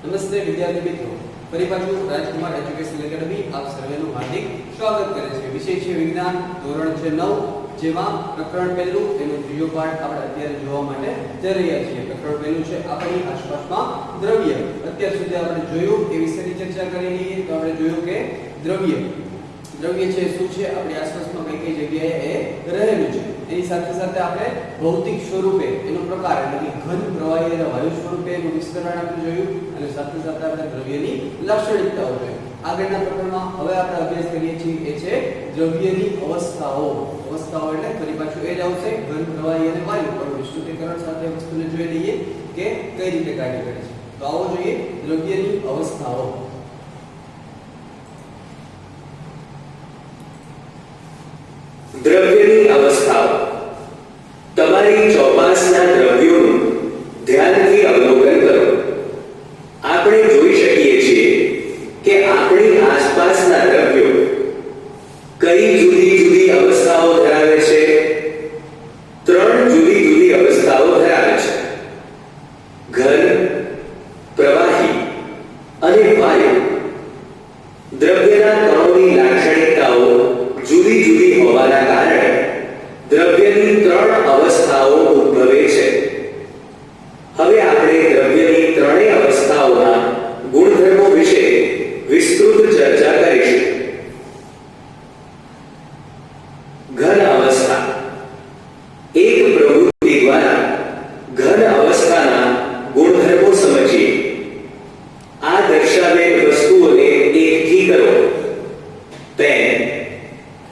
નમસ્તે વિદ્યાર્થી મિત્રો, ફરી પાછું રાજકુમાર એજ્યુકેશન એકેડમી આપ સર્વેનું હાર્દિક સ્વાગત કરે છે. વિષય છે વિજ્ઞાન, ધોરણ છે 9, જેમાં પ્રકરણ પહેલું એનો ત્રીજો પાઠ આપણે અત્યારે જોવા માટે જઈ રહ્યા છીએ. પ્રકરણ પહેલું છે આપણી આસપાસમાં દ્રવ્ય. અત્યાર સુધી આપણે જોયું એ વિશેની ચર્ચા કરી લઈએ. તો આપણે જોયું કે દ્રવ્ય છે શું છે, આપણી આસપાસમાં કઈ કઈ જગ્યાએ એ રહેલું છે. એની સાથે સાથે આપણે ભૌતિક સ્વરૂપે એનો પ્રકાર એટલે કે ઘન, પ્રવાહી અને વાયુ સ્વરૂપે એનું વિસ્તરણ આપણે જોયું અને સાથે સાથે આપણે દ્રવ્યની લાક્ષણિકતાઓ જોઈ. આગળના પ્રકરણમાં હવે આપણે અભ્યાસ કરીએ છીએ એ છે દ્રવ્યની અવસ્થાઓ. અવસ્થાઓ એટલે ફરી પાછું એ જ આવશે ઘન, પ્રવાહી અને વાયુ. પણ વિસ્તૃતીકરણ સાથે વસ્તુને જોઈ લઈએ કે કઈ રીતે કાર્ય કરે છે. તો આવો જોઈએ દ્રવ્યની અવસ્થાઓ. દ્રવ્યની અવસ્થાઓ. તમારી ચોપાસના દ્રવ્યોનું ધ્યાનથી અવલોકન કરો. આપણે જોઈ શકીએ છીએ કે આપણી આસપાસના દ્રવ્યો કઈ જુદી જુદી અવસ્થાઓ ધરાવે છે. 3 જુદી જુદી અવસ્થાઓ ધરાવે છે: ઘન, પ્રવાહી અને વાયુ. દ્રવ્યના કણોની લાક્ષણિકતાઓ જુદી જુદી હોવાના કારણે દ્રવ્યની 3 અવસ્થાઓ ઉદ્ભવે છે. હવે આપણે દ્રવ્યની 3 અવસ્થાઓના ગુણધર્મો વિશે વિસ્તૃત ચર્ચા કરીશું. ઘન અવસ્થા. એક પ્રવૃત્તિ દ્વારા ઘન અવસ્થાના ગુણધર્મો સમજીએ. આ દર્શાવેલ વસ્તુઓને એકઠી કરો. પેન,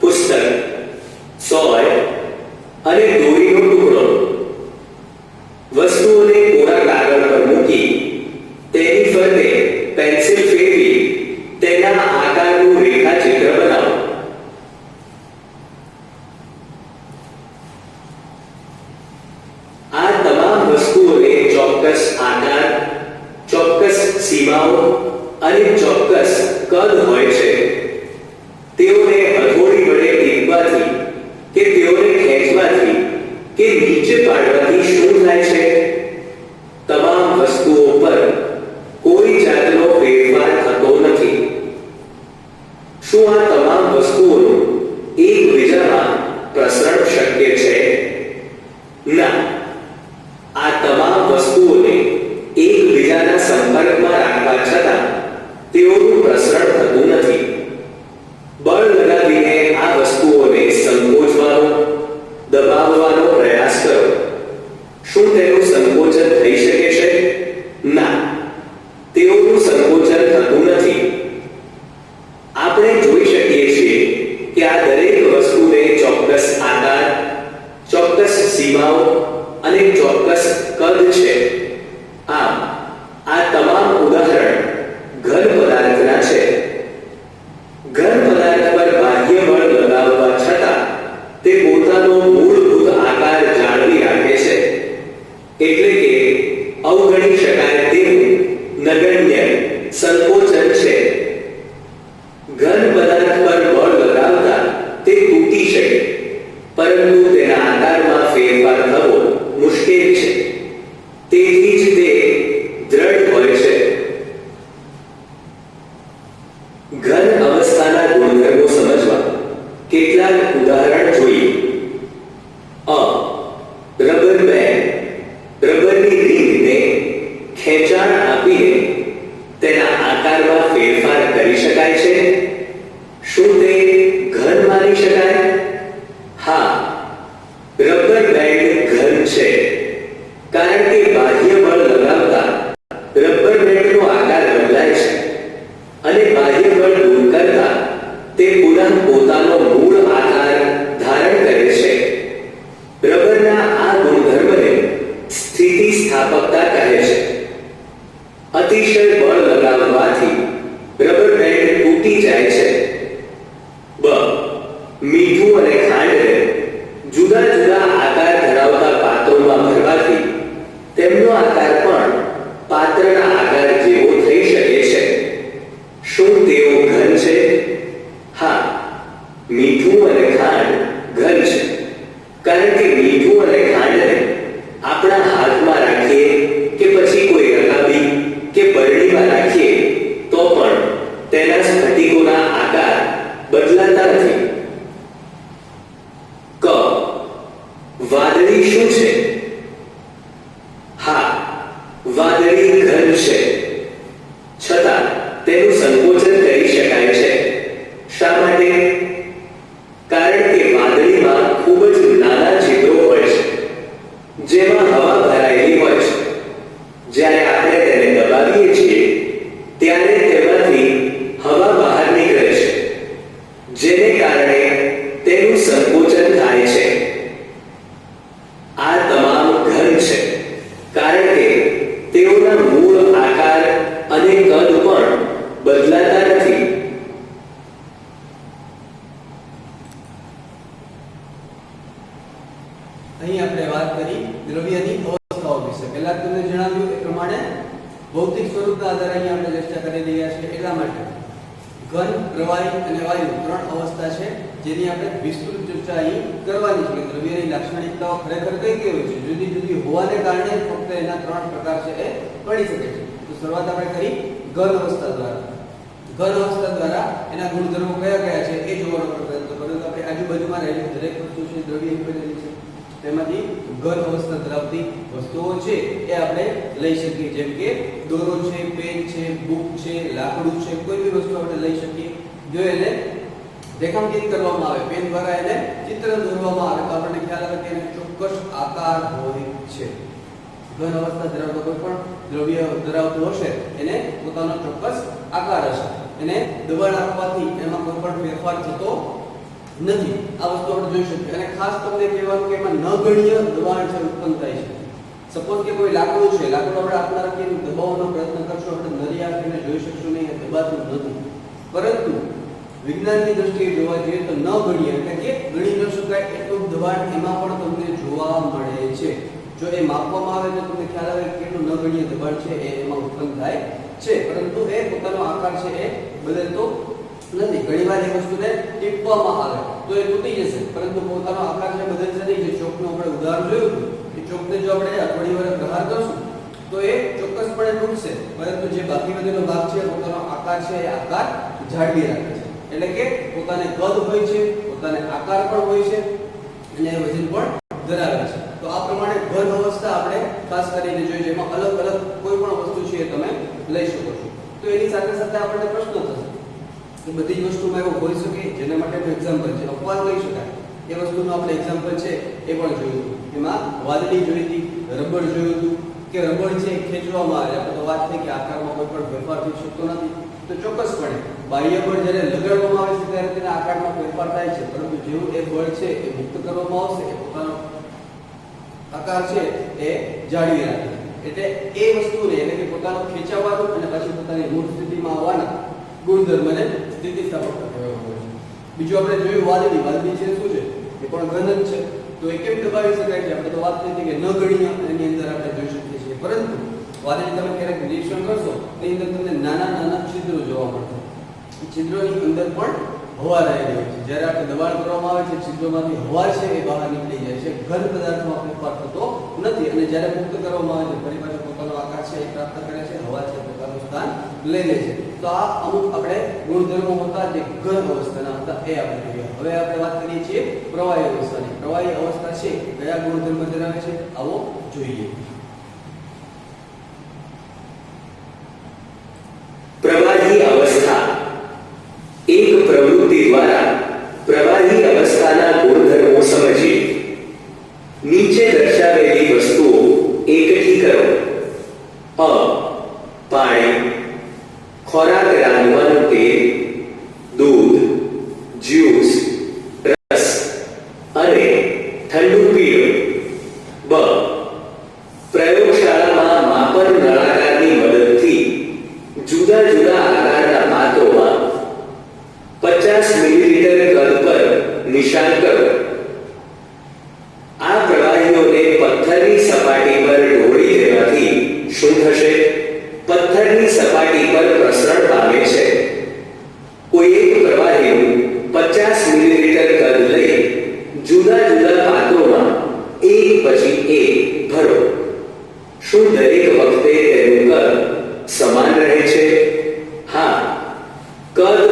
પુસ્તક, સોય અને દોરીનો ટુકડો. વસ્તુઓને કોરા કાગળ પર મૂકી તેની ફરતે પેન્સિલ ફેરવી તેના આકારનું રેખાચિત્ર બનાવો. આ તમામ વસ્તુઓને ચોક્કસ આકાર, ચોક્કસ સીમાઓ અને ચોક્કસ કદ હોય છે. તેઓને હથોડી વડે ટીપવાથી કે તેઓને ખેંચવાથી કે નીચે પાડવાથી શું થાય છે? તમામ વસ્તુઓ પર કોઈ જાતનો ફેરફાર થતો નથી. શું આ તમામ વસ્તુઓનું એકબીજામાં પ્રસરણ શક્ય છે? ના. આ તમામ વસ્તુઓને એકબીજાના સંપર્કમાં રાખવા છતાં તેઓનું પ્રસરણ થતું નથી. બળ લગાવીને આ વસ્તુઓને સંકોચવાનો, દબાવવાનો પ્રયાસ કરો. શું તેનું સંકોચન થઈ શકે છે? ના. તેઓનું સંકોચન થતું નથી. આપણે જોઈ શકીએ છીએ કે આ દરેક વસ્તુને ચોક્કસ આકાર, ચોક્કસ સીમાઓ અને ચોક્કસ કદ છે. આમ આ તમામ ઉદાહરણ ઘન પદાર્થના છે. ઘન પદાર્થ પર બાહ્ય બળ લગાવવા છતાં તે પોતાનો મૂળભૂત આકાર જાળવી રાખે છે. એટલે કે અવગણી શકાય તેવું નગણ્ય સંકોચન છે. ઘન પદાર્થ પર બળ લગાવતા તે તૂટી શકે, પરંતુ તેના આકારમાં ફેરફાર થવો મુશ્કેલ છે. તેથી જ તે દ્રઢ હોય છે. ઘન અવસ્થાના ગુણધર્મો સમજવા કેટલાક ઉદાહરણ જોઈએ. Rubber band. રબરની રીંગને ખેંચાણ આપીને તેના આકારમાં ફેરફાર કરી શકાય છે. શું તે ઘન માની શકાય? હા, રબર બેન્ડ ઘન છે, કારણ કે બાહ્ય બળ લગાવતા રબર બેન્ડનો આકાર બદલાય છે અને બાહ્ય બળ દૂર કરતા તે પુનઃ પોતાનો મૂળ આકાર ધારણ કરે છે. રબરના આ ગુણધર્મને સ્થિતિસ્થાપકતા કહે છે. અતિશય બળ લગાવવાથી રબર બેન્ડ તૂટી જાય છે. મીઠું અને ખાંડને જુદા જુદા આકાર ધરાવતા પાત્રોમાં ભરવાથી તેમનો આકાર પણ પાત્રના આકાર જેવો થઈ શકે છે. શું તેઓ ઘન છે? હા, મીઠું અને ખાંડ ઘન છે, કારણ કે મીઠું અને ખાંડને આપણા હાથમાં રાખીએ કે પછી કોઈ રકાબી કે બરણીમાં વાદળીકોના આકાર બદલાતા નથી. ક. વાદળી શું છે? હા, વાદળી ઘન છે, છતાં તેનું સંકોચન કરી શકાય છે. શા માટે? કારણ કે વાદળીમાં ખૂબ જ નાના છિદ્રો હોય છે, જેમાં હવા ભરાયેલી હોય છે. જ્યારે આપણે તેને દબાવીએ છીએ ત્યારે તેમાંથી હવા બહાર નીકળે છે, જેને કારણે તેનું સંકોચન થાય છે. આ તમામ ઘન છે કારણ કે તેઓના મૂળ આકાર અને કદ પણ બદલાતા નથી. અહીં આપણે વાત કરી દ્રવ્યની અવસ્થાઓ વિશે. પહેલા તમને જણાવ્યું એ પ્રમાણે ભૌતિક સ્વરૂપના આધારે અહીં આપણે ચર્ચા કરી રહ્યા છીએ. એટલા માટે ઘન, પ્રવાહી અને વાયુ ત્રણ અવસ્થા છે જેની આપણે વિસ્તૃત ચર્ચા અહીં કરવાની છે. દ્રવ્યની લાક્ષણિકતાઓ ખરેખર કઈ કઈ હોય છે, જુદી જુદી હોવાને કારણે ફક્ત એના ત્રણ પ્રકાર છે એ પડી શકે છે. તો શરૂઆત આપણે કરી ઘન અવસ્થા દ્વારા. ઘન અવસ્થા દ્વારા એના ગુણધર્મો કયા કયા છે એ જોવાનો પ્રયત્ન કર્યો. તો આપણે આજુબાજુમાં રહેલી દરેક વસ્તુ છે દ્રવ્યની બનેલી છે. તેમાંથી ઘન અવસ્થા ધરાવતી વસ્તુઓ છે એ આપણે લઈ શકીએ, જેમ કે દોરો છે, પેન છે, બુક છે, લાકડું છે, કોઈ બી વસ્તુ આપણે લઈ શકીએ. જો એને રેખાંકિત કરવામાં આવે, પેન દ્વારા એને ચિત્ર દોરવામાં આવે તો આપણને ખ્યાલ આવે કે એને ચોક્કસ આકાર હોય છે. ઘન અવસ્થા ધરાવતો કોઈ પણ દ્રવ્ય ધરાવતું હશે એને પોતાનો ચોક્કસ આકાર હશે. એને દબાણ આપવાથી એમાં કોઈ પણ ફેરફાર થતો નથી. આ વસ્તુ આપણે જોઈ શકીએ. અને ખાસ તમને કહેવાનું કે એમાં નગણ્ય દબાણ છે ઉત્પન્ન થાય છે. સપોઝ કે કોઈ લાકડું છે, લાકડું આપણે આપના રાખીને દબાવવાનો પ્રયત્ન કરશો, આપણે નરી આંખે જોઈ શકશું નહીં, દબાતું નથી. પરંતુ વિજ્ઞાનની દ્રષ્ટિએ જોવા જઈએ તો નગણ્ય એટલે કે ગણી ન શકાય એટલું દબાણ એમાં પણ તમને જોવા મળે છે. જો એ માપવામાં આવે તો તમને ખ્યાલ આવે કે કેટલું નગણ્ય દબાણ છે એ એમાં ઉત્પન્ન થાય છે. પરંતુ એ પોતાનો આકાર છે એ બદલતો નથી. ઘણીવાર એ વસ્તુને ટીપવામાં આવે તો એ તૂટી જશે, પરંતુ પોતાનો આકાર છે બદલશે નહીં. જે ચોકનું આપણે ઉદાહરણ જોયું હતું, એ ચોકને જો આપણે થોડી વાર પ્રહાર કરશું તો એ ચોક્કસપણે તૂટશે, પરંતુ જે બાકી વધેલો ભાગ છે પોતાનો આકાર છે એ આકાર જાળવી રાખે છે. એટલે કે પોતાને કદ હોય છે, પોતાને આકાર પણ હોય છે અને વજન પણ ધરાવે છે. તો આ પ્રમાણે ઘન અવસ્થા આપણે ખાસ કરીને જોઈએ, જેમાં અલગ અલગ કોઈ પણ વસ્તુ છે એ તમે લઈ શકો છો. તો એની સાથે સાથે આપણને પ્રશ્ન થશે કે બધી જ વસ્તુમાં એવું હોઈ શકે જેના માટેનું એક્ઝામ્પલ છે, અપવાદ લઈ શકાય એ વસ્તુનું આપણે એક્ઝામ્પલ છે એ પણ જોયું હતું. એમાં વાદળી જોઈ હતી, રબર જોયું હતું કે રબર છે ખેંચવામાં આવે. આપણે તો વાત થઈ કે આકારમાં કોઈ પણ ફેરફાર થઈ શકતો નથી. તો ચોક્કસપણે બાહ્ય બળ જ્યારે લગાડવામાં આવે છે ત્યારે તેના આકારમાં ફેરફાર થાય છે, પરંતુ જેવું એ બળ છે એ મુક્ત કરવામાં આવશે એ પોતાનો આકાર છે એ જાળવી રાખે છે. એટલે એ વસ્તુને એટલે કે પોતાનો ખેંચાવાનો અને પછી પોતાની મૂળ સ્થિતિમાં આવવાના ગુણધર્મને સ્થિતિસ્થાપક કહેવામાં આવે છે. બીજું આપણે જોયું વાદળી. વાદળી છે શું છે? એ પણ ઘન જ છે. તો એ કેમ દબાવી શકાય છે? આપણે તો વાત થઈ કે ન ગણીય એની અંદર આપણે જોઈ શકીએ છીએ. પરંતુ વાદળી તમે ક્યારેક નિરીક્ષણ કરશો એની અંદર તમને નાના નાના છિદ્રો જોવા મળશે. એ છિદ્રોની અંદર પણ હવા રહેલી હોય છે. જ્યારે આપણે દબાણ કરવામાં આવે છે છિદ્રોમાંથી હવા છે એ બહાર નીકળી જાય છે. ઘન પદાર્થમાં ફેરફાર થતો નથી અને જ્યારે મુક્ત કરવામાં આવે છે ફરી પાછો પોતાનો આકાર છે એ પ્રાપ્ત કરે છે, હવા છે પોતાનું સ્થાન લઈ લે છે. તો આ અમુક આપણે ગુણધર્મો હતા જે ઘન અવસ્થાના હતા એ આપણે જોયા. હવે આપણે વાત કરીએ છીએ પ્રવાહી અવસ્થાની. પ્રવાહી અવસ્થા છે કયા ગુણધર્મ ધરાવે છે આવો જોઈએ. પ્રવાહી અવસ્થા એક પ્રવૃત્તિ દ્વારા પ્રવાહી અવસ્થાના ગુણધર્મો સમજીએ. નીચે દર્શાવેલી વસ્તુઓ એકઠી કરો. અ. પાણી, ખોરાક રાંધવાનું તેલ, દૂધ, જ્યુસ, રસ અને ઠંડુ પીણું. બ. પ્રયોગશાળામાં માપન નળાકારની મદદથી જુદા જુદા આકારના પાત્રોમાં 50 મિલીલીટર કદ પર નિશાન કરો. આ પ્રવાહીઓને પથ્થરની સપાટી પર ઢોળી દેવાથી શું થશે? પથ્થરની સપાટી પર પ્રસરણ પામે છે. કોઈ એક પ્રવાહીનું 50 મિલીલીટર કદ લઈ જુદા જુદા પાત્રોમાં એક પછી એક ભરો. શું દરેક વખતે તેનું કદ સમાન રહે છે? હા, કદ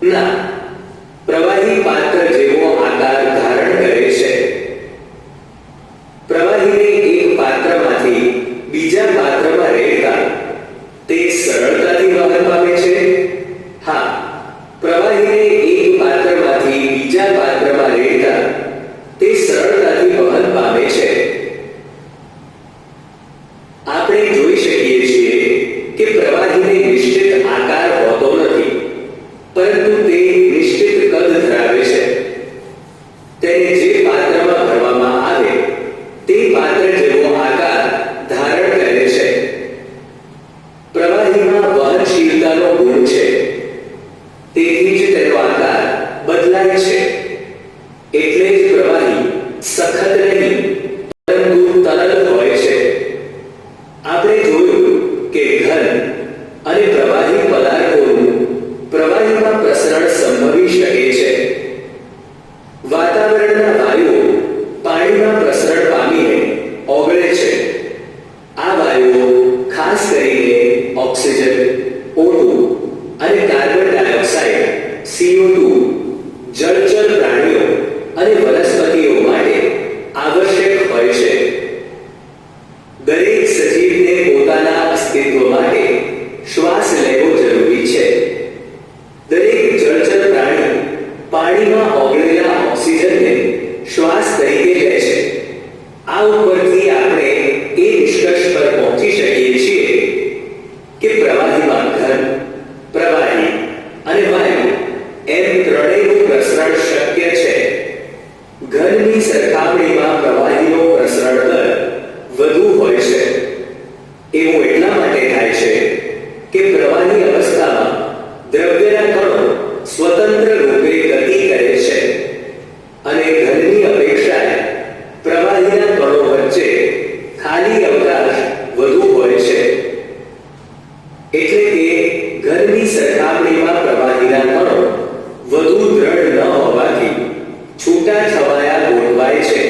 ના, પ્રવાહી પાત્ર જેવો આકાર ધારણ કરે છે. પ્રવાહીને એક પાત્રમાંથી બીજા પાત્રમાં રેડતા તે સરળતાથી વહન પામે છે. હા, પ્રવાહીને એક પાત્રમાંથી બીજા પાત્રમાં રેડતા તે સરળતાથી વહન પામે છે. આપણે જોઈ શકીએ છીએ કે પ્રવાહીને નિશ્ચિત આકાર હોતો નથી, પરંતુ તે નિશ્ચિત કદ ધરાવે છે. તેને જે પાત્રમાં ભરવામાં આવે તે પાત્ર જેવો આકાર ધારણ કરે છે. પ્રવાહીમાં વહનશીલતાનો ગુણ છે, તેથી જ તેનો આકાર બદલાય છે. એટલે જ પ્રવાહી સખત નહીં પરંતુ તરલ હોય છે. આપણે જોયું કે ઘન અને પ્રવાહી પદાર્થોનું પ્રવાહીમાં પ્રસરણ સંભવી શકે છે. વાતાવરણના વાયુઓ પાણીમાં પ્રસરણ પામીને ઓગળે છે. આ વાયુઓ ખાસ કરીને ઓક્સિજન, O2 અને કાર્બન ડાયોક્સાઇડ CO2 જળચર પ્રાણીઓ અને વનસ્પતિઓ માટે આવશ્યક હોય છે. દરેક સજીવને પોતાના અસ્તિત્વ માટે શ્વાસ લેવો જરૂરી છે. દરેક જળચર પ્રાણી પાણીમાં ઓગળેલા ઓક્સિજનને શ્વાસ તરીકે લે છે. આ ઉપરથી આપણે એ નિષ્કર્ષ પર પહોંચી શકીએ છીએ કે પ્રવાહીમાં ઘન, પ્રવાહી અને વાયુ એમ ત્રણેયનું પ્રસરણ શક્ય છે. ઘનની સરખામણીમાં પ્રવાહીનો પ્રસરણ દર વધુ હોય છે. એવું એટલા માટે થાય છે કે પ્રવાહી અવસ્થામાં દ્રવ્યના કણો સ્વતંત્ર રૂપે ગતિ કરે છે અને ઘનની અપેક્ષાએ પ્રવાહીના કણો વચ્ચે ખાલી અવકાશ વધુ હોય છે. એટલે કે ઘનની સરખામણીમાં પ્રવાહીના કણો વધુ દ્રઢ ન હોવાથી છૂટા છવાયા ગોઠવાય છે.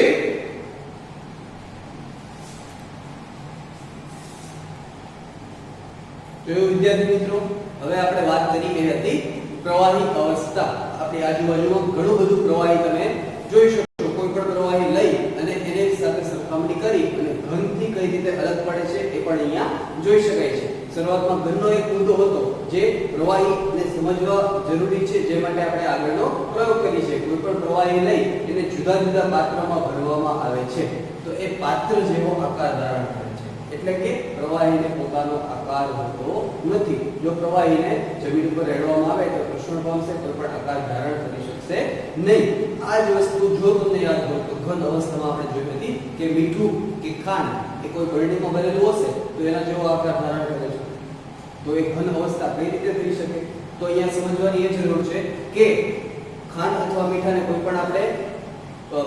જોયું વિદ્યાર્થી મિત્રો, હવે આપણે વાત કરી એ હતી પ્રવાહી અવસ્થા. આપણી આજુબાજુમાં ઘણું બધું પ્રવાહી તમે જોઈ શકો છો. કોઈ પણ પ્રવાહી લઈ અને એની સાથે સરખામણી કરી અને ઘનથી કઈ રીતે અલગ પડે છે એ પણ અહીંયા જોઈ શકાય છે. શરૂઆતમાં ઘનનો એક મુદ્દો હતો જે પ્રવાહીને સમજવા જરૂરી છે, જે માટે આપણે આગળનો પ્રયોગ કરી છે. કોઈ પણ પ્રવાહી લઈ એને જુદા જુદા પાત્રમાં ભરવામાં આવે છે તો એ પાત્ર જેવો આકાર ધારણ કરે છે. એટલે કે પ્રવાહીને પોતાનો આકાર હોતો નથી. જો પ્રવાહીને જમીન ઉપર રેડવામાં આવે તો પ્રસરણ પામશે, કોઈ પણ આકાર ધારણ કરી શકશે નહીં. આ જ વસ્તુ જો તમને યાદ હોય તો ઘન અવસ્થામાં આપણે જોઈ હતી કે મીઠું કે ખાંડ એ કોઈ બરણીમાં ભરેલું હશે તો એના જેવો આકાર ધારણ કરે છે. તો એ ઘન અવસ્થા કઈ રીતે થઈ શકે? તો અહીંયા સમજવાની એ જરૂર છે કે ખાંડ અથવા મીઠાને કોઈ પણ આપણે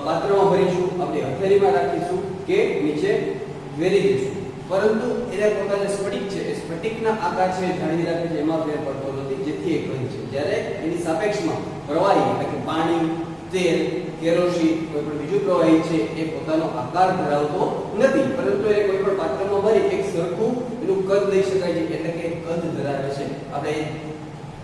પાત્રમાં ભરીશું, આપણે હથેળીમાં રાખીશું કે નીચે વેરી દઈશું, પરંતુ એને પોતાને સ્ફટિક છે એ સ્ફટિકના આકાર છે જાળવી રાખે છે, એમાં ફેર પડતો નથી, જેથી એ ઘન છે. જ્યારે એની સાપેક્ષમાં પ્રવાહી એટલે કે પાણી, તેલ, કેરોસીન કોઈ પણ બીજું પ્રવાહી છે એ પોતાનો આકાર ધરાવતો નથી, પરંતુ એ કોઈ પણ પાત્રમાં ભરી એક સરખું એનું કદ લઈ શકાય છે, એટલે કે કદ ધરાવે છે. આપણે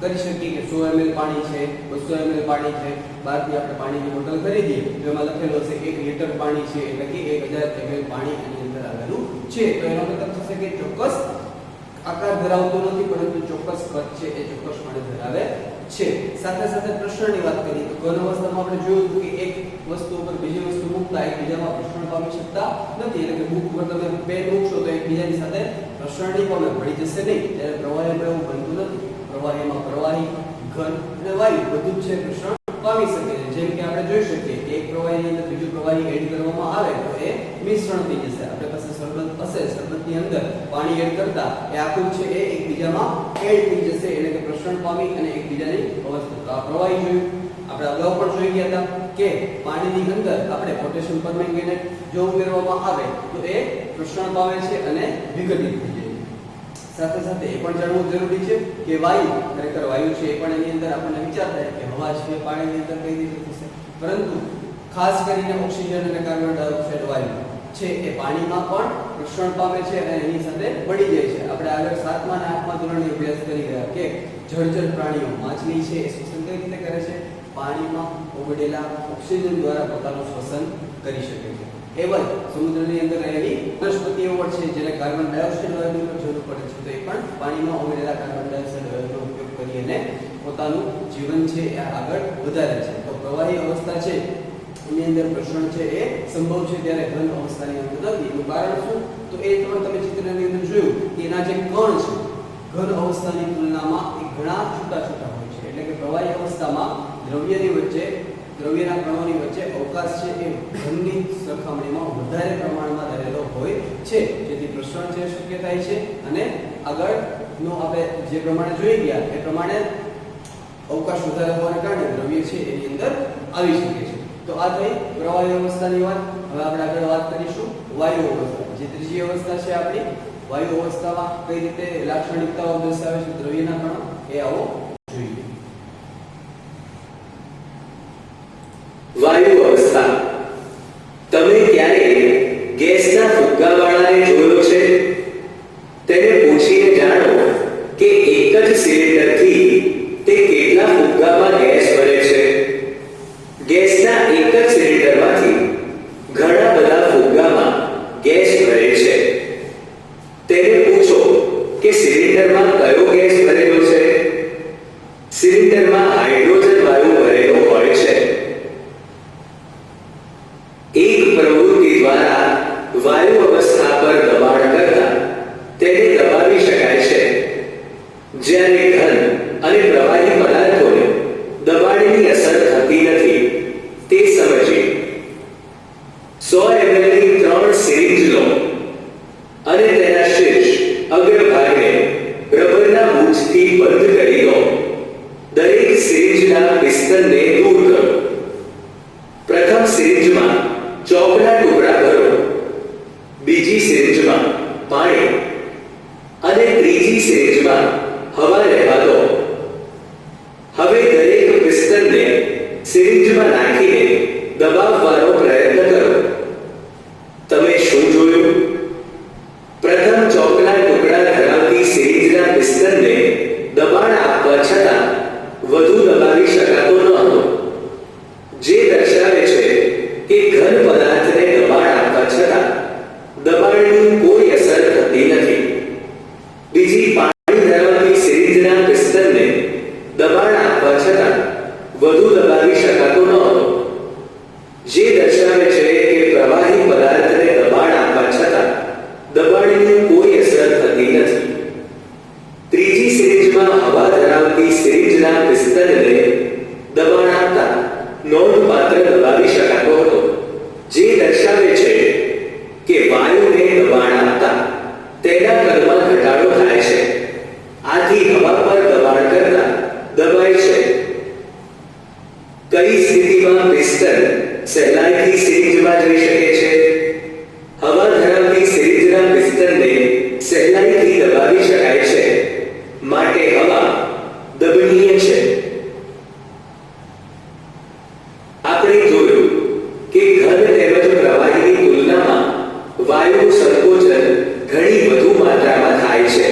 કરી શકીએ કે 100 ml પાણી છે, 200 ml પાણી છે, બહારથી આપણે પાણીની બોટલ ખરીદીએ તો એમાં લખેલું હશે 1 લિટર પાણી છે, એટલે કે 1000 ml પાણી આની અંદર આવેલું છે. તો એનો મતલબ થશે કે ચોક્કસ આકાર ધરાવતો નથી, પરંતુ ચોક્કસ કદ છે એ ચોક્કસપણે ધરાવે છે. સાથે સાથે પ્રસરણની વાત કરીએ તો ઘન અવસ્થામાં આપણે જોયું હતું કે એક વસ્તુ ઉપર બીજી વસ્તુ મૂકતા એકબીજામાં પ્રસરણ પામી શકતા નથી. એટલે કે બુક ઉપર તમે પેન મૂકશો તો એકબીજાની સાથે પ્રસરણ નહીં પામે, ભળી જશે નહીં. ત્યારે પ્રવાહીમાં એવું બનતું નથી. પ્રવાહીમાં પ્રવાહી, ઘન અને વાયુ બધું જ છે પ્રસરણ પામી શકે છે. જેમ કે આપણે જોઈ શકીએ કે એક પ્રવાહીની અંદર બીજું પ્રવાહી એડ કરવામાં આવે તો એ મિશ્રણ થઈ જશે. આપણી પાસે શરબત હશે, શરબતની અંદર પાણી એડ કરતા એ આખું છે એ એકબીજામાં એડ થઈ જશે, એટલે કે પ્રસરણ પામી અને એકબીજાની અવસ્થા. આ પ્રવાહી જોયું, આપણે અગાઉ પણ જોઈ ગયા હતા કે પાણીની અંદર આપણે પોટેશિયમ પરમેંગેનેટ જો ઉમેરવામાં આવે તો એ પ્રસરણ પામે છે અને વિઘટિત થઈ જાય. સાથે સાથે એ પણ જાણવું જરૂરી છે કે વાયુ ખરેખર વાયુ છે એ પણ એની અંદર આપણને વિચાર થાય કે હવા છે પાણીની અંદર કઈ રીતે થશે, પરંતુ ખાસ કરીને ઓક્સિજન અને કાર્બન ડાયોક્સાઇડ વાયુ છે એ પાણીમાં પણ પ્રસરણ પામે છે અને એની સાથે ભળી જાય છે. આપણે આગળ 7મા અને 8મા ધોરણની અભ્યાસ કરી ગયા કે જળચર પ્રાણીઓ માછલી છે એ શ્વસન કઈ રીતે કરે છે? પાણીમાં ઓગળેલા ઓક્સિજન દ્વારા પોતાનું શ્વસન કરી શકે છે. એવલ સમુદ્રની અંદર રહેલી વનસ્પતિઓ પણ છે જેને કાર્બન ડાયોક્સાઇડ વાયુની પણ જરૂર પડે છે, તો એ પણ પાણીમાં ઓગળેલા કાર્બન ડાયોક્સાઇડ વાયુનો ઉપયોગ કરી અને પોતાનું જીવન છે એ આગળ વધારે છે. તો પ્રવાહી અવસ્થા છે એની અંદર પ્રસરણ છે એ સંભવ છે, ત્યારે ઘન અવસ્થાની અંદર નથી. એનું કારણ શું? તો એ તમે ચિત્રની અંદર જોયું કે એના જે કણ છે ઘન અવસ્થાની તુલનામાં એ ઘણા છૂટા છૂટા હોય છે. એટલે કે પ્રવાહી અવસ્થામાં દ્રવ્યની વચ્ચે દ્રવ્યના કણોની વચ્ચે અવકાશ છે એ ઘનની સરખામણીમાં વધારે પ્રમાણમાં રહેલો હોય છે, જેથી પ્રસરણ છે શક્ય થાય છે અને આગળનો આપણે જે પ્રમાણે જોઈ ગયા એ પ્રમાણે અવકાશ વધારે હોવાને કારણે દ્રવ્ય છે એની અંદર આવી શકે છે. તો આ થઈ પ્રવાહી અવસ્થાની વાત. હવે આપણે આગળ વાત કરીશું વાયુ અવસ્થા. જે ત્રીજી અવસ્થા છે આપણી વાયુ અવસ્થામાં કઈ રીતે લાક્ષણિકતાઓ દર્શાવે છે દ્રવ્યના કણો એ આવો જોઈએ. વાયુ અવસ્થા. તમે ક્યારે ગેસના ફુગ્ગાવાળાને જોયો છે? તેને પૂછીને જાણો કે એક જ સિલિન્ડરથી તે કેટલા ફુગ્ગામાં ગેસ ભરે છે. ગેસના એક જ સિલિન્ડરમાંથી ઘણા બધા ફુગ્ગામાં ગેસ ભરે છે. તેને પૂછો કે સિલિન્ડરમાં કયો ગેસ ભરેલો છે? સિલિન્ડરમાં હાઇડ્રોજન વાયુ ભરેલો હોય છે. એક પ્રવૃત્તિ દ્વારા વાયુ અવસ્થા પર દબાણ કરતા તેને દબાવી શકાય છે. જ્યારે ઘન અને પ્રવાહી પદાર્થોને દબાણની અસર થતી નથી તે સમજીએ. 100 ml ની 3 સિરિંજ લો અને તેના શીર્ષ અગ્રભાગને રબરના બૂચથી બંધ કરી દો. દરેક સિરિંજના પિસ્તનને દૂર કરો. પ્રથમ સિરિંજમાં ચોકના ટુકડા ભરો, બીજી સિરિંજમાં પાણી અને ત્રીજી સિરિંજમાં હવા રહેવા દો. હવે દરેક પિસ્તનને સિરિંજમાં નાખીને દબાવવાનો પ્રયત્ન કરો. તમે શું જોયું? પ્રથમ ચોકના ટુકડા ધરાવતી સિરિંજના પિસ્તનને દબાણ આપવા છતાં વધુ દબાવી શકાતો ન હતો, જે દર્શાવે છે કે ઘન પદાર્થને દબાણ આપવા છતાં દબાણની કોઈ અસર થતી નથી. બીજી પાણી ધરાવતી સિરિંજના પિસ્તનને દબાણ આપવા છતાં વધુ દબાવી શકાતો ન હતો, જે દર્શાવે છે કે પ્રવાહી પદાર્થને દબાણ આપવા છતાં દબાણની કોઈ અસર થતી નથી. ત્રીજી સિરિંજમાં હવા ધરાવતી સિરિંજના પિસ્તનને દબાણ આપતા નોંધપાત્ર દબાવી શકાતો હતો, જે દર્શાવે છે કે વાયુને દબાણ આપતા તેના કદમાં ઘટાડો થાય છે. આથી હવા પર દબાણ કરતા દબાય છે. કઈ સ્થિતિમાં પિસ્તન સહેલાઈથી સિરિંજમાં જઈ શકે છે? હવા ધરાવતી સિરિંજના પિસ્તનને સહેલાઈથી દબાવી શકાય છે, માટે હવા દબનીય છે. આપણે જોયું કે ઘન તેમજ પ્રવાહીની તુલનામાં વાયુનું સંકોચન ઘણી વધુ માત્રામાં થાય છે.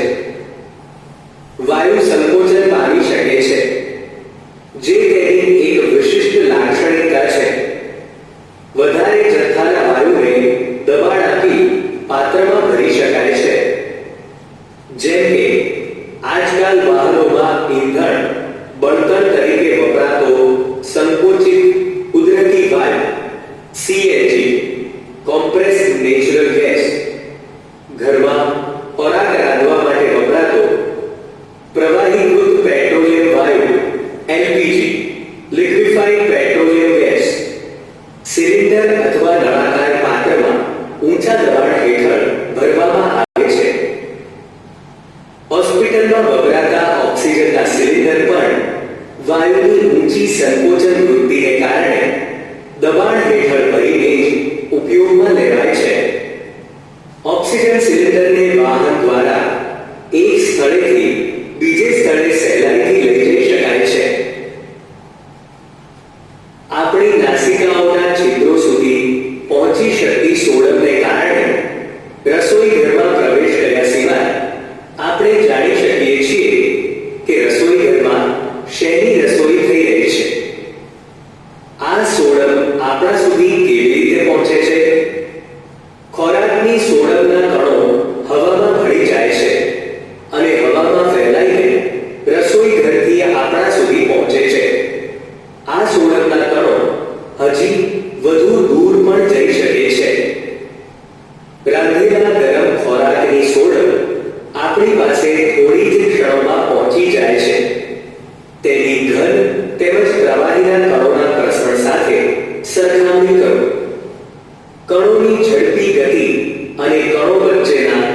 વાયુ સંકોચન પામી શકે છે, જે તેની એક વિશિષ્ટ લાક્ષણિકતા છે. વધારે જથ્થાના વાયુને દબાણ આપી પાત્રમાં ભરી શકાય છે. જેમ કે આજકાલ વાહનોમાં ઈંધણ બળતણ તરીકે વપરાતો સંકોચિત કુદરતી વાયુ CNG કોમ્પ્રેસ્ડ નેચરલ ગેસ, ઘરમાં ખોરાક રાંધવા માટે વપરાતો પ્રવાહીકૃત પેટ્રોલિયમ વાયુ LPG liquefied petroleum gas cylinder અથવા નળાકાર પાત્રમાં ઊંચા દબાણ હેઠળ ભરવામાં આવે છે. હોસ્પિટલમાં વપરાતા ઓક્સિજનના સિલિન્ડર પણ વાયુની ઊંચી સંકોચન વૃત્તિને કારણે દબાણ હેઠળ ભરીને જ ઉપયોગમાં લેવાય છે. ઓક્સિજન સિલિન્ડરને વાહન દ્વારા એક સ્થળેથી બીજે સ્થળે સહેલાઈથી લઈ જઈ શકાય છે. આપણી નાસિકાઓના છિદ્રો સુધી પહોંચી શકતી સોડમને કારણે રસોઈ ઘરમાં પ્રવેશ કર્યા સિવાય આપણે જાણી શકીએ છીએ કે રસોઈ ઘરમાં શેની રસોઈ થઈ રહી આ સોડકના કણો હજી વધુ દૂર પણ જઈ શકે છે. રાંધેલા ગરમ ખોરાકની સોડક આપણી પાસે થોડી જ ક્ષણોમાં પહોંચી જાય છે. તેની ઘન તેમજ પ્રવાહીના કણોના પ્રસરણ સાથે સરખામણી કરો. કણોની ઝડપી ગતિ અને કણો વચ્ચેના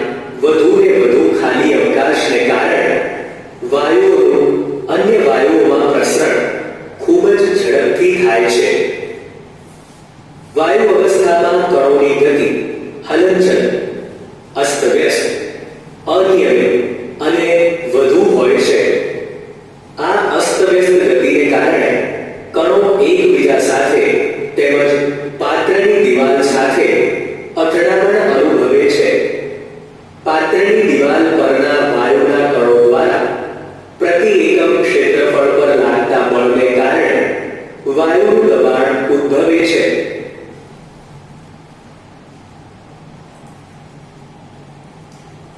વધુ ને વધુ ખાલી અવકાશને કારણે વાયુઓનું અન્ય વાયુઓમાં પ્રસરણ ખૂબ જ ઝડપથી થાય છે. વાયુ અવસ્થામાં કણોની ગતિ હલનચલન અસ્તવ્યસ્ત, અનિયમિત અને વધુ હોય છે. આ અસ્તવ્યસ્ત ગતિને કારણે કણો એકબીજા સાથે તેમજ પાત્રની દિવાલ સાથે અથડામણ અનુભવે છે. પાત્રની દિવાલ પરના વાયુના કણો દ્વારા પ્રતિ એકમ ક્ષેત્રફળ પર લાગતા બળને કારણે વાયુનું દબાણ ઉદ્ભવે છે.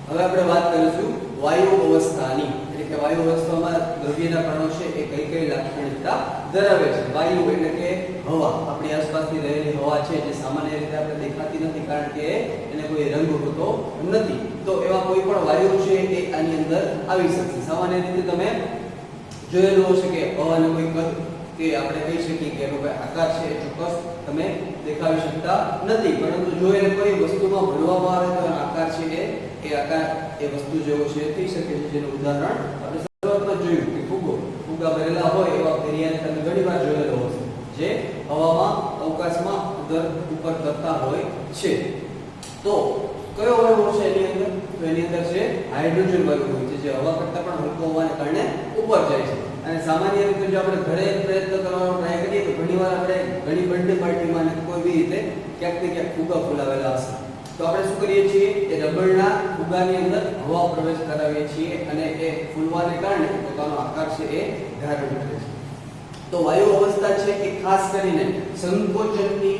હવે આપણે વાત કરીશું વાયુ અવસ્થાની, એટલે કે વાયુ અવસ્થામાં દ્રવ્યના કણો છે એ કઈ કઈ લાક્ષણિકતા ધરાવે છે. વાયુ એટલે કે હવા, આપણી આસપાસની રહેલી હવા છે જે સામાન્ય રીતે આપણે દેખાતી નથી કારણ કે એને કોઈ રંગ હોતો નથી. તો એવા કોઈ પણ વાયુ છે એ આની અંદર આવી શકશે. સામાન્ય રીતે તમે જોયેલું હશે કે હવાનો કોઈ કદ કે આપણે કહી શકીએ કે એનો કોઈ આકાર છે એ ચોક્કસ તમે દેખાવી શકતા નથી, પરંતુ જો એને કોઈ વસ્તુમાં ભરવામાં આવે તો આકાર છે એ આકાર એ વસ્તુ જેવો છે થઈ શકે છે. જેનું ઉદાહરણ આપણે શરૂઆતમાં જોયું કે ફુગ્ગા ભરેલા હોય એવા ફેરિયાને તમે ઘણી વાર જોયેલો હશે જે હવામાં અવકાશમાં ઉપર તરતા હોય છે. તો કયો વાયુ છે એની અંદર? તો એની અંદર છે હાઇડ્રોજન વાયુ હોય છે જે હવા કરતાં પણ હલકો હોવાને કારણે ઉપર જાય છે. અને સામાન્ય રીતે જો આપણે ઘરે પ્રયત્ન કરવાનો ટ્રાય કરીએ તો ઘણીવાર આપણે ઘણી બર્થડે પાર્ટીમાં કોઈ બી રીતે ક્યાંક ને ક્યાંક ફુગ્ગા ફૂલાવેલા હશે. તો આપણે શું કરીએ છીએ એ રબરના ફુગ્ગાની અંદર હવા પ્રવેશ કરાવીએ છીએ અને એ ફૂલવાને કારણે પોતાનો આકાર છે એ ધારણ કરે છે. તો વાયુ અવસ્થા છે એ ખાસ કરીને સંકોચનની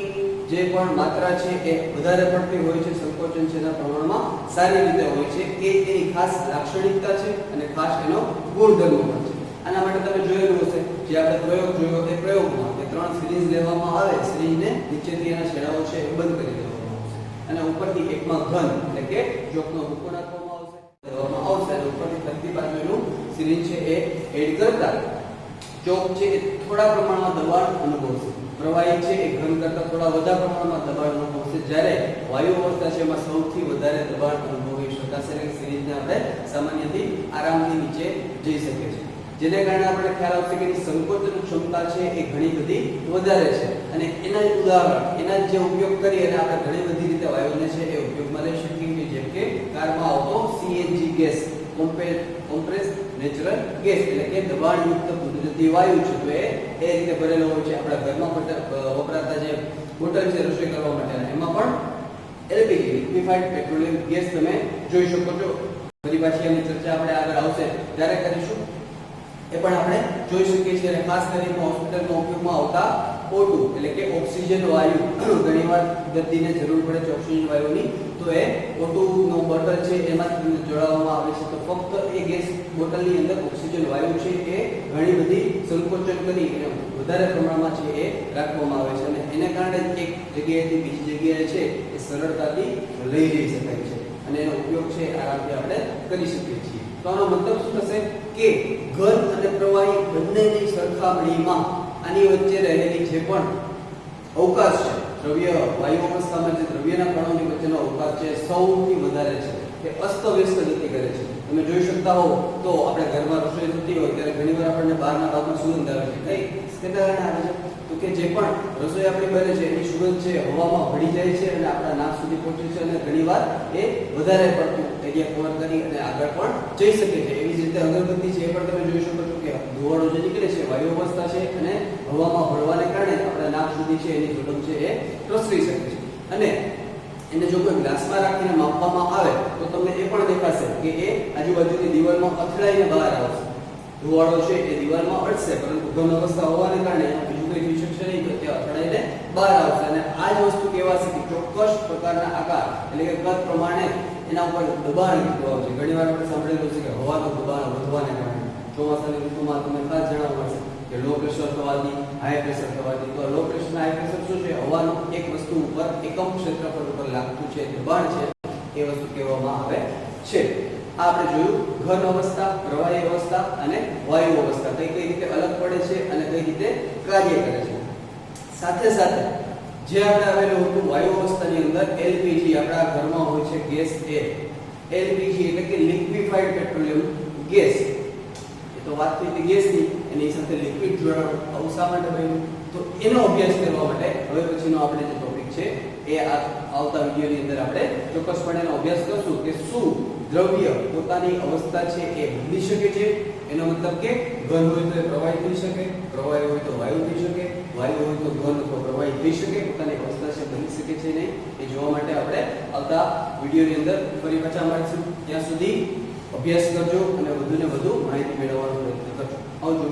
જે પણ માત્રા છે એ વધારે પડતી હોય છે, સંકોચન છે એના પ્રમાણમાં સારી રીતે હોય છે. એ એની ખાસ લાક્ષણિકતા છે અને ખાસ એનો ગુણધર્મ પણ છે. આના માટે તમે જોયેલું હશે જે આપણે પ્રયોગ જોયો એ પ્રયોગમાં કે 3 સિરીઝ લેવામાં આવે, સિરીઝને નીચેથી એના છેડાઓ છે એ બંધ કરી દેવામાં આવશે અને ઉપરથી એકમાં ઘન એટલે કે ચોકનો ભૂકો નાખવામાં આવશે અને ઉપરથી ફરતી બાજુ એનું સિરીઝ છે એ એડ કરતા ચોક છે એ થોડા પ્રમાણમાં દબાણ અનુભવશે. પ્રવાહી છે એ ઘન કરતા થોડા વધારે પ્રમાણમાં દબાણ અનુભવશે, જ્યારે વાયુ અવસ્થા છે એમાં સૌથી વધારે દબાણ અનુભવી શકાશે એટલે સિરીઝને આપણે સામાન્યથી આરામથી નીચે જઈ શકે છે. જેને કારણે આપણે ખ્યાલ આવશે કે સંકોચન ક્ષમતા છે એ ઘણી બધી વધારે છે અને એના જ ઉદાહરણ એના જે ઉપયોગ કરી અને આપણે ઘણી બધી રીતે વાયુને છે એ ઉપયોગમાં લઈ શકીએ, જેમ કે કારમાં આવતો CNG gas, compress natural gas એટલે કે દબાણયુક્ત કુદરતી વાયુ છે. તો એ રીતે ભરેલો હોય છે. આપણા ઘરમાં વપરાતા જે બોટલ છે રસોઈ કરવા માટે એમાં પણ એલપીજી લિક્વિફાઈડ પેટ્રોલિયમ ગેસ તમે જોઈ શકો છો. ફરી પાછી એની ચર્ચા આપણે આગળ આવશે ત્યારે કરીશું. એ પણ આપણે જોઈ શકીએ છીએ અને ખાસ કરીને હોસ્પિટલમાં ઉપયોગમાં આવતા O2 એટલે કે ઓક્સિજન વાયુ ઘણીવાર દર્દીને જરૂર પડે છે ઓક્સિજન વાયુની, તો એ O2 નો બોટલ છે એમાં જોડાવવામાં આવે છે. તો ફક્ત એ ગેસ બોટલની અંદર ઓક્સિજન વાયુ છે એ ઘણી બધી સંકોચન કરી અને વધારે પ્રમાણમાં છે એ રાખવામાં આવે છે અને એને કારણે એક જગ્યાએથી બીજી જગ્યાએ છે એ સરળતાથી લઈ જઈ શકાય છે અને એનો ઉપયોગ છે આરામથી આપણે કરી શકીએ છીએ. તો આનો મતલબ શું થશે કે ઘન અને પ્રવાહી બંનેની સરખામણીમાં આની વચ્ચે રહેલી જે પણ અવકાશ છે, દ્રવ્ય વાયુ અવસ્થામાં જે દ્રવ્યના કણોની વચ્ચેનો અવકાશ છે સૌથી વધારે છે, તે અસ્તવ્યસ્ત ગતિ કરે છે. તમે જોઈ શકતા હો તો આપણે ઘરમાં રસોઈ થતી હોય ત્યારે ઘણીવાર આપણને બહારના ભાગમાં સુગંધ આવે છે. કઈ કારણે આવે છે? તો કે જે પણ રસોઈ આપણી બને છે એની સુગંધ છે હવામાં ભળી જાય છે અને આપણા નાક સુધી પહોંચે છે અને ઘણીવાર એ વધારે પડતું એરિયા કવર કરી અને આગળ પણ જઈ શકે છે. એવી જ રીતે અગરબત્તી છે એ પણ તમે જોઈ શકો છો કે ધુવાળો જે નીકળે છે વાયુ અવસ્થા છે અને હવામાં ભળવાને કારણે આપણા નાક સુધી છે એની ઝડપ છે એ પ્રસરી શકે છે અને એને જો કોઈ ગ્લાસમાં રાખીને માપવામાં આવે તો તમને એ પણ દેખાશે કે એ આજુબાજુની દિવાલમાં અથડાઈને બહાર આવશે. ધુવાળો છે એ દિવાલમાં અડશે પરંતુ ઘન અવસ્થા હોવાને કારણે બીજું કોઈ જોઈ શકશે નહીં, તો તે અથડાઈને બહાર આવશે અને આ જ વસ્તુ કહેવાશે કે ચોક્કસ પ્રકારના આકાર એટલે કે કદ પ્રમાણે એના ઉપર દબાણ કેટલું આવશે. ઘણીવાર આપણે સાંભળેલું છે કે હવાનું દબાણ વધવાને કારણે ચોમાસાની ઋતુમાં તમને ખાસ જાણવા મળશે કે કે લો પ્રેશર થવાથી હાઈ પ્રેશર થવાથી. તો લો પ્રેશર હાઈ પ્રેશર શું છે? હવાનું એક વસ્તુ ઉપર એકમ ક્ષેત્રફળ ઉપર લાગતું છે દબાણ છે એ વસ્તુ કહેવામાં આવે છે. આ આપણે જોયું ઘન અવસ્થા, પ્રવાહી અવસ્થા અને વાયુ અવસ્થા કઈ કઈ રીતે અલગ પડે છે અને કઈ રીતે કાર્ય કરે છે. સાથે સાથે જે આપણે આવેલું હતું વાયુ અવસ્થાની અંદર LPG આપણા ઘરમાં હોય છે ગેસ એ LPG એટલે કે લિક્વિફાઈડ પેટ્રોલિયમ ગેસ. એ તો વાત થઈ હતી ગેસની, એની સાથે લિક્વિડ જોડાણ આવું શા માટે બન્યું? તો એનો અભ્યાસ કરવા માટે હવે પછીનો આપણે જે ટોપિક છે એ આવતા વિડિયોની અંદર આપણે ચોક્કસપણે એનો અભ્યાસ કરશું કે શું દ્રવ્ય પોતાની અવસ્થા છે એ બદલી શકે છે. એનો મતલબ કે ઘન હોય તો એ પ્રવાહી થઈ શકે, પ્રવાહી હોય તો વાયુ થઈ શકે, વાયુ હોય તો ઘન અથવા પ્રવાહી થઈ શકે, પોતાની અવસ્થા છે બદલી શકે છે નહીં એ જોવા માટે આપણે આવતા વિડિયોની અંદર ફરી પાછા મળીશું. ત્યાં સુધી અભ્યાસ કરજો અને વધુને વધુ માહિતી મેળવવાનો પ્રયત્ન કરજો. આવજો.